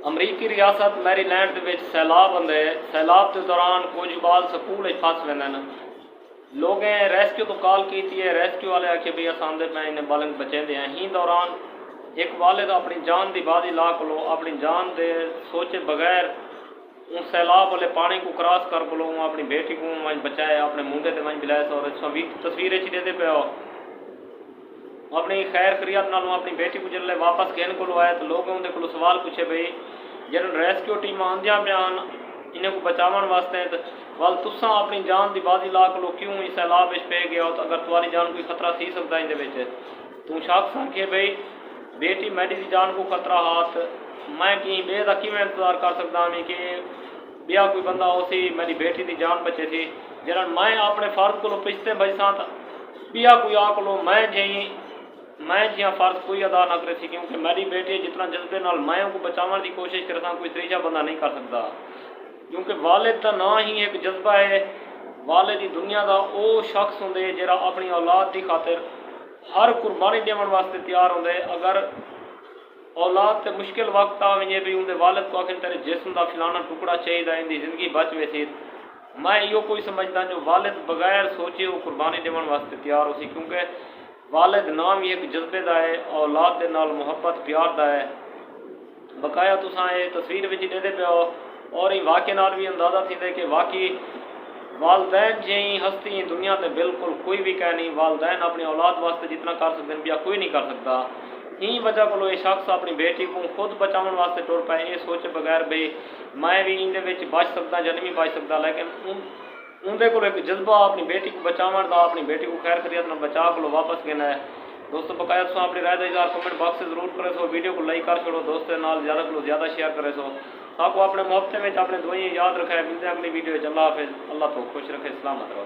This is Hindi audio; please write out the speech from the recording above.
अमरीकी रियासत मैरीलैंड के सैलाब आंदे। सैलाब के दौरान कुछ बाल स्कूल फस वेंदे न। लोगें रेस्क्यू तो कॉल की है, रेस्क्यू वाले आखे भी अस आंदे पे इन्हें बालन बचेंदे हैं। ही दौरान एक वाले तो अपनी जान की बाजी ला को अपनी जान दे सोचे बगैर उन सैलाब वाले पानी को क्रॉस कर बोलो अपनी बेटी को वहीं बचाए, अपने मुंडे से वहीं बिलाए। और तस्वीरें ची देते पे हो अपनी खैर खरियत नाल अपनी बेटी को जल्ले वापस कहने को आए तो लोग उनके को सवाल पूछे भाई जिन रेस्क्यू टीम आंदियां बयान इन्हें को बचावन वास्ते तो वाल तुसा अपनी जान की बाजी ला को क्यों इस सैलाब पे गया हो। तो अगर तुम्हारी जान कोई खतरा सी सकता है तू शख्स आखे भाई बेटी मेरी की जान को खतरा हाथ मैं कि बेदा कि इंतजार कर सकता मैं कि बिया कोई बंदा उसी मेरी बेटी की जान बचे थी जरा मैं अपने फर्ज को पिछते बजसा बिया कोई आ को मैं जिया फर्ज कोई अदा ना करे थी क्योंकि मेरी बेटी जितना जज्बे नाल मैं उनको बचाने की कोशिश करता कोई तीसरा बंदा नहीं कर सकता। क्योंकि वालिद का ना ही एक जज्बा है। वालिद की दुनिया का वो शख्स होंगे जरा अपनी औलाद की खातिर हर कुर्बानी देवन वास्ते तैयार होंगे। अगर औलाद से मुश्किल वक्त आ वजे भी उनके वालिद को आखिर तेरे जिस्म का फिलाना टुकड़ा चाहिए इनकी जिंदगी बच वैसी मैं यो कोई समझदा जो वालिद बगैर सोचे वो कुर्बानी देवन वास्ते तैयार हो सी। क्योंकि वालिद नाम ही एक जज्बे का है, औलाद के नाल मुहब्बत प्यार का है। बकाया तुसा ये तस्वीर में देते पे हो और इन वाक़े नाल भी अंदाजा थी कि वाकई वालदैन जी हस्ती दुनिया से बिल्कुल कोई भी कह नहीं। वालदैन अपनी औलाद वास्ते जितना कर सकते हैं कोई नहीं कर सकता। ही वजह को ये शख्स अपनी बेटी को खुद बचाने वास्ते टुर पाए ये सोचे बगैर भाई मैं भी इनके बच सकता या नहीं बच सकता। लेकिन उनके को एक जज्बा अपनी बेटी को बचावन का अपनी बेटी को खैर खरियत में बचा को वापस कहना है। दोस्तों बकाया तुम अपनी राय का इजहार कमेंट बॉक्स से जरूर करे सो। वीडियो को लाइक कर छोड़ो, दोस्तों नाल ज़्यादा को ज़्यादा शेयर करे सो ताकि अपने मुहब्बत में अपने दुआएं याद रखे। मिलते हैं अगली वीडियो। अल्लाह हाफिज़, अल्लाह तो खुश रखे, सलामत रहो।